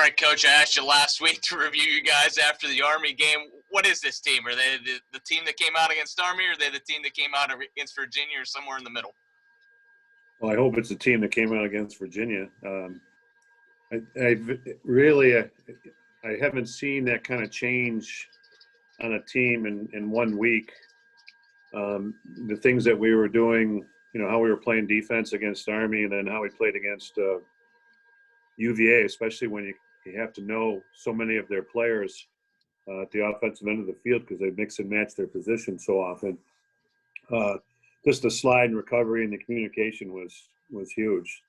right, Coach, I asked you last week to review you guys after the Army game. What is this team? Are they the team that came out against Army, or are they the team that came out against Virginia, or somewhere in the middle? Well, I hope it's the team that came out against Virginia. I really haven't seen that kind of change on a team in 1 week. The things that we were doing, how we were playing defense against Army, and then how we played against UVA, especially when you have to know so many of their players at the offensive end of the field because they mix and match their position so often. Just the slide and recovery and the communication was huge.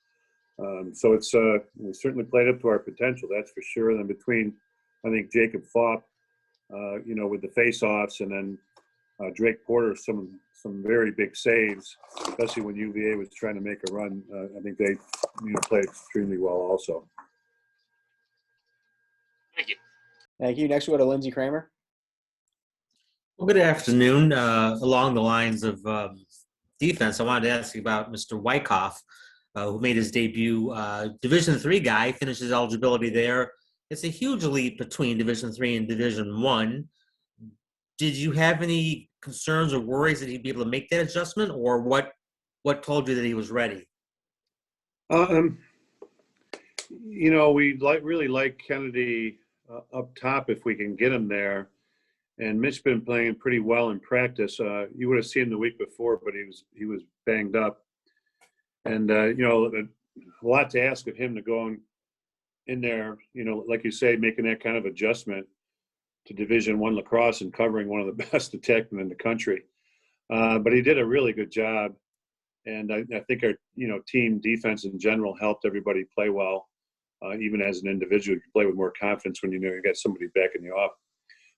So it's we certainly played up to our potential, that's for sure. And then between, I think, Jacob Fopp, with the face-offs, and then Drake Porter, some very big saves, especially when UVA was trying to make a run. I think they played extremely well also. Thank you. Thank you. Next, we'll go to Lindsey Kramer. Well, good afternoon. Along the lines of defense, I wanted to ask you about Mr. Wykoff, who made his debut. Division III guy, finished his eligibility there. It's a huge leap between Division III and Division I. Did you have any concerns or worries that he'd be able to make that adjustment, or what told you that he was ready? We really like Kennedy up top if we can get him there. And Mitch been playing pretty well in practice. You would have seen him the week before, but he was banged up. And a lot to ask of him to go in there, like you say, making that kind of adjustment to Division I lacrosse and covering one of the best attackmen in the country. But he did a really good job. And I think our, team defense in general helped everybody play well. Even as an individual, you play with more confidence when you got somebody backing you up.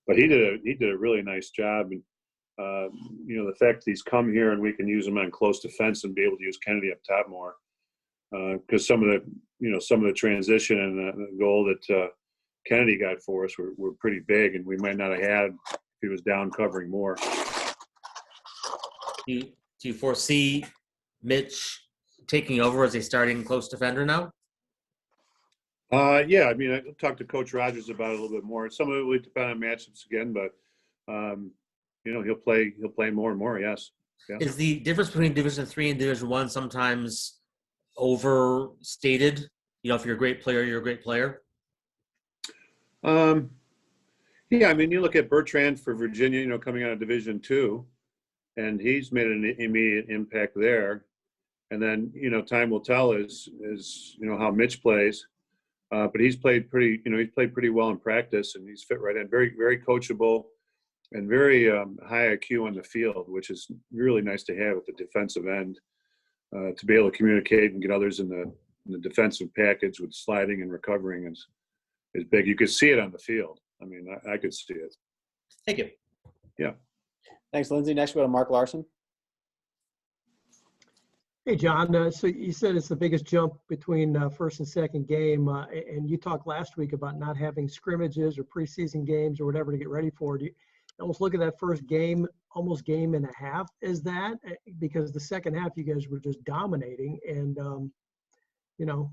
But he did a really nice job. And, the fact that he's come here and we can use him on close defense and be able to use Kennedy up top more. Because some of the transition and the goal that Kennedy got for us were pretty big, and we might not have had if he was down covering more. Do you foresee Mitch taking over as a starting close defender now? Yeah, I talked to Coach Rogers about it a little bit more. Some of it will depend on matchups again, but he'll play more and more. Yes. Yeah. Is the difference between Division III and Division I sometimes overstated? If you're a great player, you're a great player. Yeah, you look at Bertrand for Virginia, coming out of Division II, and he's made an immediate impact there. And then, time will tell is how Mitch plays. But he's played pretty well in practice, and he's fit right in. Very, very coachable, and very high IQ on the field, which is really nice to have at the defensive end, to be able to communicate and get others in the defensive package with sliding and recovering is big. You could see it on the field. I could see it. Thank you. Yeah. Thanks, Lindsey. Next, we go to Mark Larson. Hey, John. So you said it's the biggest jump between first and second game, and you talked last week about not having scrimmages or preseason games or whatever to get ready for. Do you almost look at that first game, almost game and a half, as that? Because the second half you guys were just dominating, and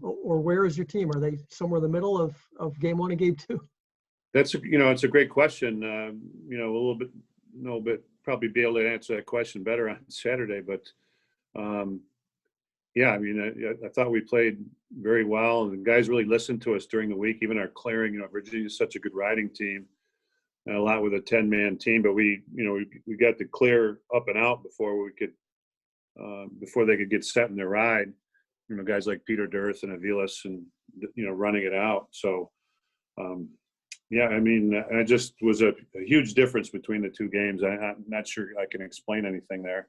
or where is your team? Are they somewhere in the middle of game one and game two? That's it's a great question. A little bit probably be able to answer that question better on Saturday, but. Yeah, I thought we played very well, and the guys really listened to us during the week. Even our clearing, Virginia is such a good riding team, and a lot with a 10-man team. But we got to clear up and out before they could get set in their ride. Guys like Peter Durth and Avilas, and running it out. So, yeah, it just was a huge difference between the two games. I'm not sure I can explain anything there.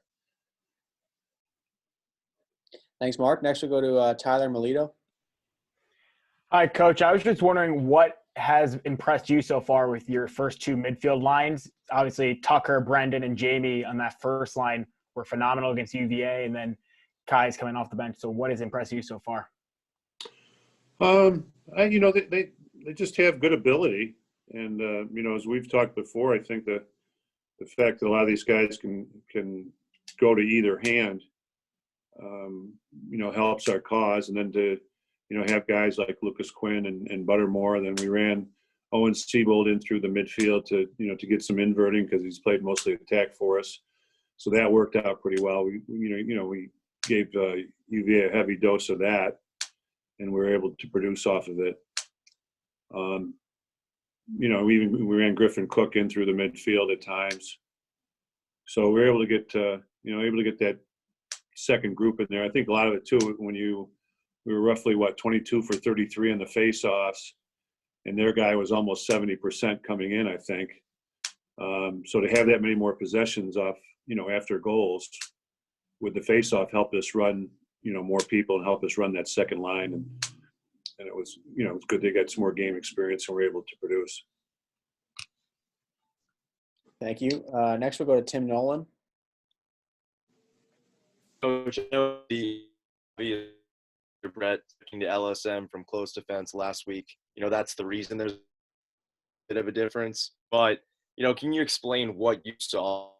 Thanks, Mark. Next, we'll go to Tyler Melito. Hi, Coach. I was just wondering what has impressed you so far with your first two midfield lines. Obviously, Tucker, Brendan, and Jamie on that first line were phenomenal against UVA, and then Kai's coming off the bench. So what has impressed you so far? They just have good ability. And, as we've talked before, I think the fact that a lot of these guys can go to either hand, helps our cause. And then to have guys like Lucas Quinn and Buttermore. Then we ran Owen Siebold in through the midfield to get some inverting because he's played mostly attack for us. So that worked out pretty well. We gave UVA a heavy dose of that, and we were able to produce off of it. We ran Griffin Cook in through the midfield at times. So we were able to get that second group in there. I think a lot of it too, we were roughly 22 for 33 in the face-offs, and their guy was almost 70% coming in, I think. So to have that many more possessions off, after goals with the face-off helped us run, more people and help us run that second line. And it was, it's good they got some more game experience and were able to produce. Thank you. Next, we'll go to Tim Nolan. Coach, Brett taking the LSM from close defense last week. That's the reason there's a bit of a difference. But, can you explain what you saw?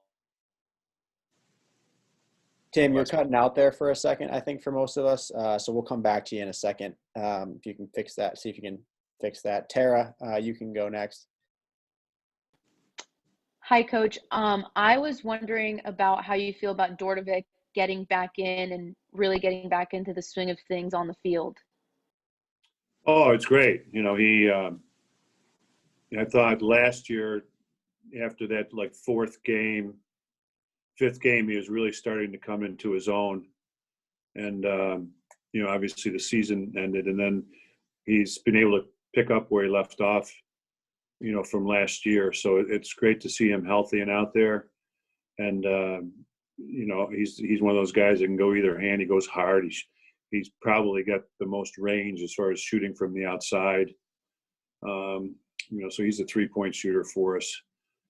Tim, you're cutting out there for a second, I think, for most of us. So we'll come back to you in a second. If you can fix that, see if you can fix that. Tara, you can go next. Hi, Coach. I was wondering about how you feel about Dordovic getting back in and really getting back into the swing of things on the field. Oh, it's great. I thought last year after that fifth game, he was really starting to come into his own. And, obviously the season ended, and then he's been able to pick up where he left off, from last year. So it's great to see him healthy and out there. And, he's one of those guys that can go either hand. He goes hard. He's probably got the most range as far as shooting from the outside. So he's a 3-point shooter for us.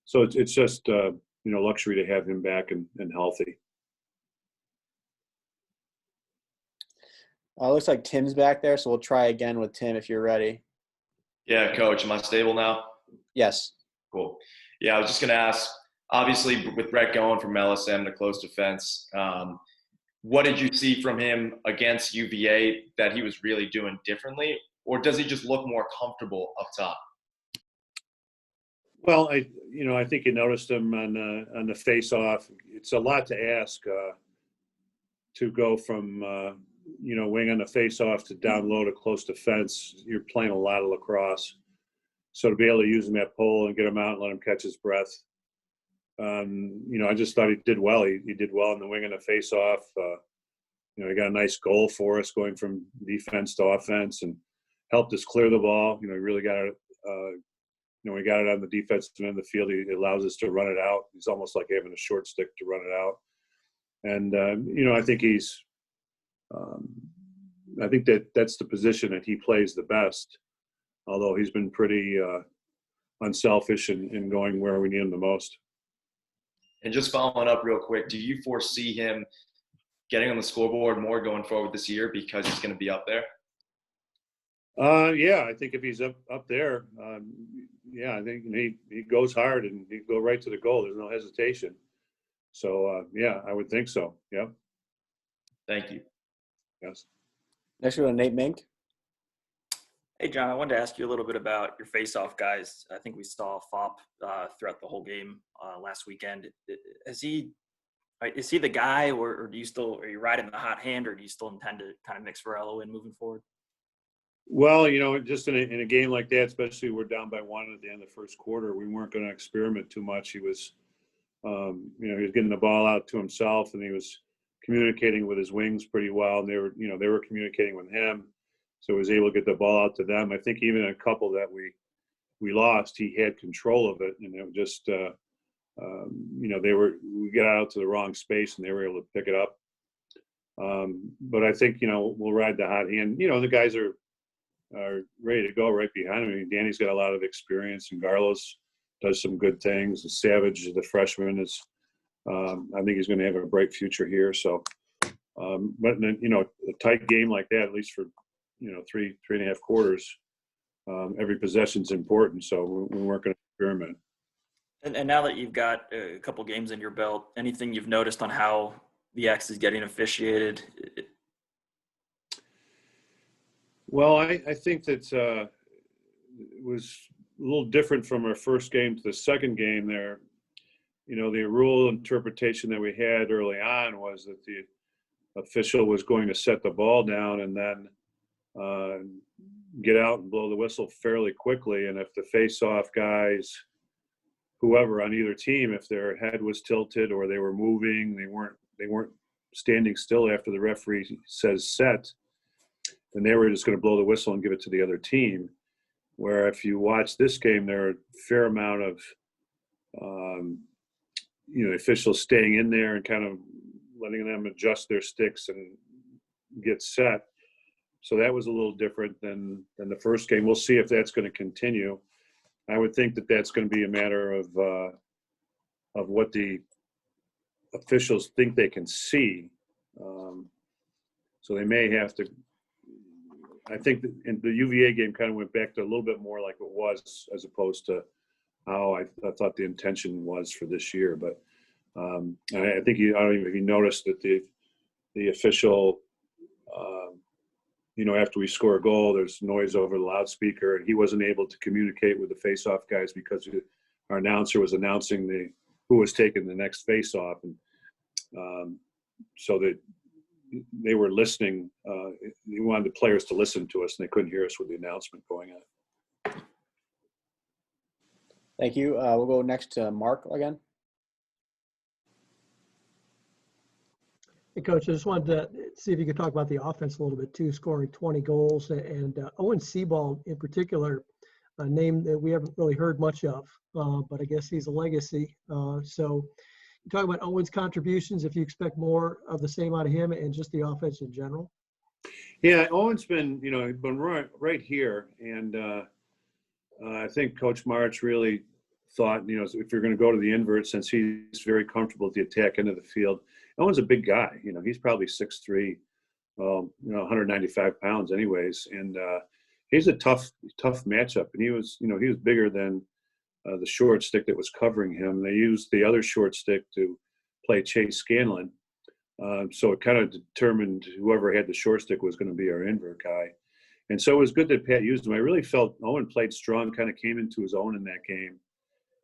So it's just, luxury to have him back and healthy. Looks like Tim's back there, so we'll try again with Tim if you're ready. Yeah, Coach, am I stable now? Yes. Cool. Yeah, I was just going to ask, obviously with Brett going from LSM to close defense, what did you see from him against UVA that he was really doing differently? Or does he just look more comfortable up top? Well, I think you noticed him on the face-off. It's a lot to ask to go from wing on the face-off to down low to close defense. You're playing a lot of lacrosse, so to be able to use him at pole and get him out and let him catch his breath, I just thought he did well. He did well in the wing on the face-off. He got a nice goal for us going from defense to offense and helped us clear the ball. He really got it. We got it on the defensive end of the field. He allows us to run it out. He's almost like having a short stick to run it out. And, I think I think that's the position that he plays the best, although he's been pretty unselfish in going where we need him the most. And just following up real quick, do you foresee him getting on the scoreboard more going forward this year because he's going to be up there? Yeah, I think if he's up there, I think he goes hard and he go right to the goal. There's no hesitation. So, I would think so. Yeah. Thank you. Yes. Next, we go to Nate Mink. Hey, John, I wanted to ask you a little bit about your face-off guys. I think we saw Fop throughout the whole game last weekend. Is he the guy, or are you riding the hot hand, or do you still intend to kind of mix Varela in moving forward? Well, just in a game like that, especially we're down by 1 at the end of the first quarter, we weren't going to experiment too much. He was, he was getting the ball out to himself, and he was communicating with his wings pretty well, and they were communicating with him, so he was able to get the ball out to them. I think even a couple that we lost, he had control of it, and it was just, we got out to the wrong space, and they were able to pick it up. But I think we'll ride the hot hand. The guys are ready to go right behind him. I mean, Danny's got a lot of experience, and Garlos does some good things. And Savage, the freshman, is I think he's going to have a bright future here. So, but a tight game like that, at least for 3.5 quarters, every possession's important. So we weren't going to experiment. And now that you've got a couple games in your belt, anything you've noticed on how the X is getting officiated? Well, I think that it was a little different from our first game to the second game there. You know, the rule interpretation that we had early on was that the official was going to set the ball down and then get out and blow the whistle fairly quickly. And if the face-off guys, whoever on either team, if their head was tilted or they were moving, they weren't standing still after the referee says set, then they were just going to blow the whistle and give it to the other team. Where if you watch this game, there are a fair amount of officials staying in there and kind of letting them adjust their sticks and get set. So that was a little different than the first game. We'll see if that's going to continue. I would think that that's going to be a matter of what the officials think they can see. So they may have to. I think in the UVA game kind of went back to a little bit more like it was, as opposed to how I thought the intention was for this year. But I think I don't even if you noticed that the official. After we score a goal, there's noise over the loudspeaker, and he wasn't able to communicate with the face-off guys because our announcer was announcing who was taking the next face-off, and so that they were listening. He wanted the players to listen to us, and they couldn't hear us with the announcement going on. Thank you. We'll go next to Mark again. Hey, Coach, I just wanted to see if you could talk about the offense a little bit too, scoring 20 goals. And Owen Seabald in particular, a name that we haven't really heard much of, but I guess he's a legacy. So you talk about Owen's contributions, if you expect more of the same out of him and just the offense in general. Yeah, Owen's been right here. And I think Coach March really thought, if you're going to go to the invert, since he's very comfortable at the attack end of the field. Owen's a big guy. He's probably 6'3", 195 pounds anyways. And he's a tough matchup. And he was bigger than the short stick that was covering him. They used the other short stick to play Chase Scanlon. So it kind of determined whoever had the short stick was going to be our invert guy. And so it was good that Pat used him. I really felt Owen played strong, kind of came into his own in that game.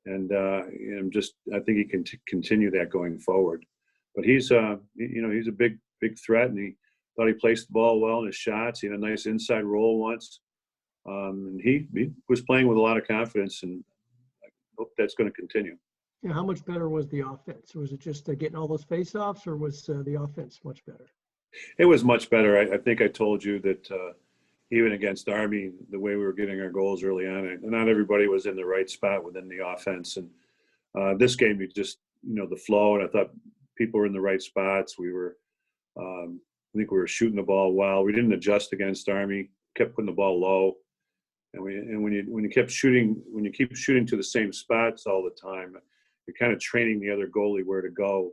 And I think he can continue that going forward. But he's a big threat, and he thought he placed the ball well in his shots. He had a nice inside roll once, and he was playing with a lot of confidence, and I hope that's going to continue. Yeah, how much better was the offense? Was it just getting all those face-offs, or was the offense much better? It was much better. I think I told you that even against Army, the way we were getting our goals early on, not everybody was in the right spot within the offense. And this game, we just the flow, and I thought people were in the right spots. We were, I think we were shooting the ball well. We didn't adjust against Army. Kept putting the ball low, and when you keep shooting to the same spots all the time, you're kind of training the other goalie where to go,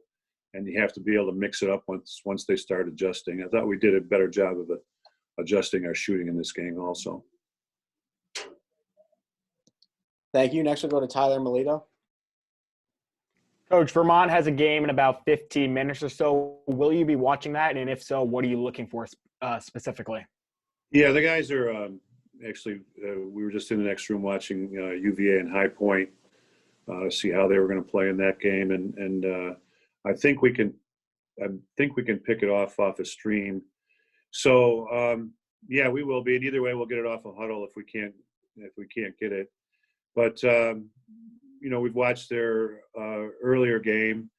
and you have to be able to mix it up once they start adjusting. I thought we did a better job of adjusting our shooting in this game also. Thank you. Next we'll go to Tyler Melito. Coach, Vermont has a game in about 15 minutes or so. Will you be watching that? And if so, what are you looking for specifically? Yeah, the guys are actually, we were just in the next room watching UVA and High Point to see how they were going to play in that game. And I think we can pick it off a stream. So, yeah, we will be. And either way, we'll get it off a huddle if we can't get it. But, we've watched their earlier game,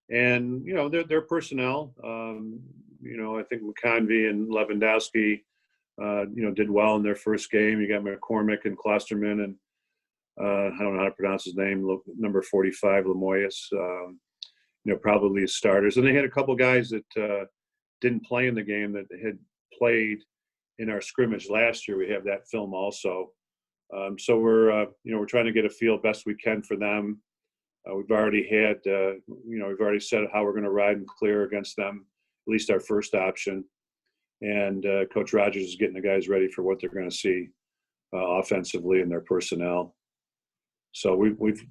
and their personnel. I think McConvey and Lewandowski, did well in their first game. You got McCormick and Klosterman, and I don't know how to pronounce his name, number 45, Lemoyes. Probably starters, and they had a couple guys that didn't play in the game that had played in our scrimmage last year. We have that film also. So we're trying to get a feel best we can for them. We've already said how we're going to ride and clear against them, at least our first option. And Coach Rogers is getting the guys ready for what they're going to see offensively in their personnel. So we've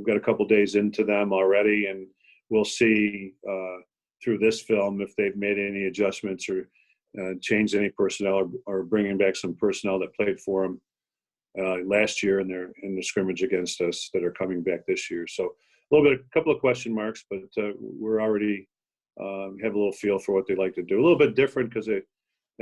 got a couple days into them already, and we'll see through this film if they've made any adjustments or change any personnel or bringing back some personnel that played for them last year in the scrimmage against us that are coming back this year. So a couple of question marks, but we're already have a little feel for what they like to do. A little bit different because they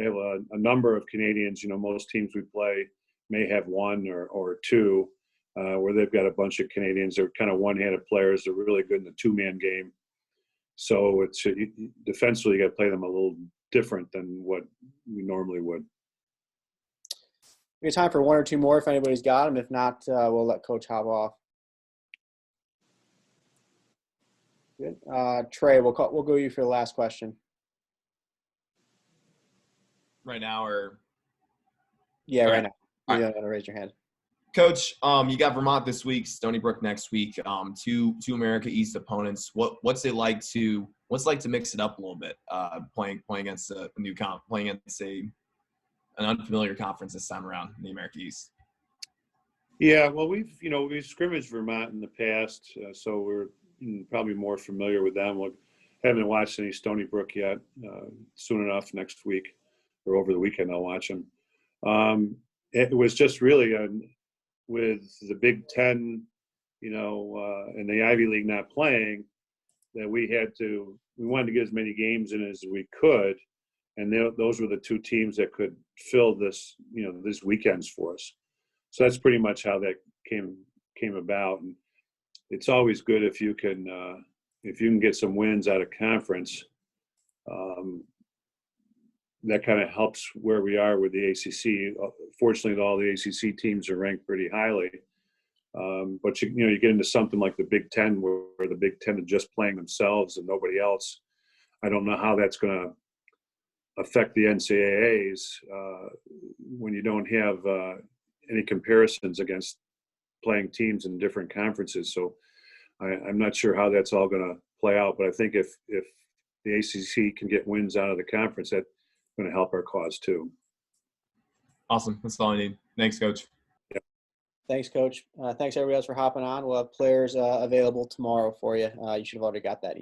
have a number of Canadians. Most teams we play may have one or two, where they've got a bunch of Canadians. They're kind of one-handed players. They're really good in the two-man game. So it's defensively, you got to play them a little different than what we normally would. We have time for one or two more if anybody's got them. If not, we'll let Coach hop off. Good. Trey, we'll go to you for the last question. Right now, or? Yeah, right now. All You're right. going to raise your hand. Coach, you got Vermont this week, Stony Brook next week. Two America East opponents. What's it like to mix it up a little bit? Playing against a new playing against an unfamiliar conference this time around in the America East. Yeah, well, we've scrimmaged Vermont in the past, so we're probably more familiar with them. We haven't watched any Stony Brook yet. Soon enough, next week or over the weekend, I'll watch them. It was just really with the Big Ten, and the Ivy League not playing, that we wanted to get as many games in as we could, and those were the two teams that could fill this weekends for us. So that's pretty much how that came about. And it's always good if you can get some wins out of conference. That kind of helps where we are with the ACC. Fortunately, all the ACC teams are ranked pretty highly. But you get into something like the Big Ten, where the Big Ten are just playing themselves and nobody else. I don't know how that's going to affect the NCAAs when you don't have any comparisons against playing teams in different conferences. So I'm not sure how that's all going to play out. But I think if the ACC can get wins out of the conference, that's going to help our cause too. Awesome. That's all I need. Thanks, Coach. Thanks, Coach. Thanks, everybody else, for hopping on. We'll have players available tomorrow for you. You should have already got that email.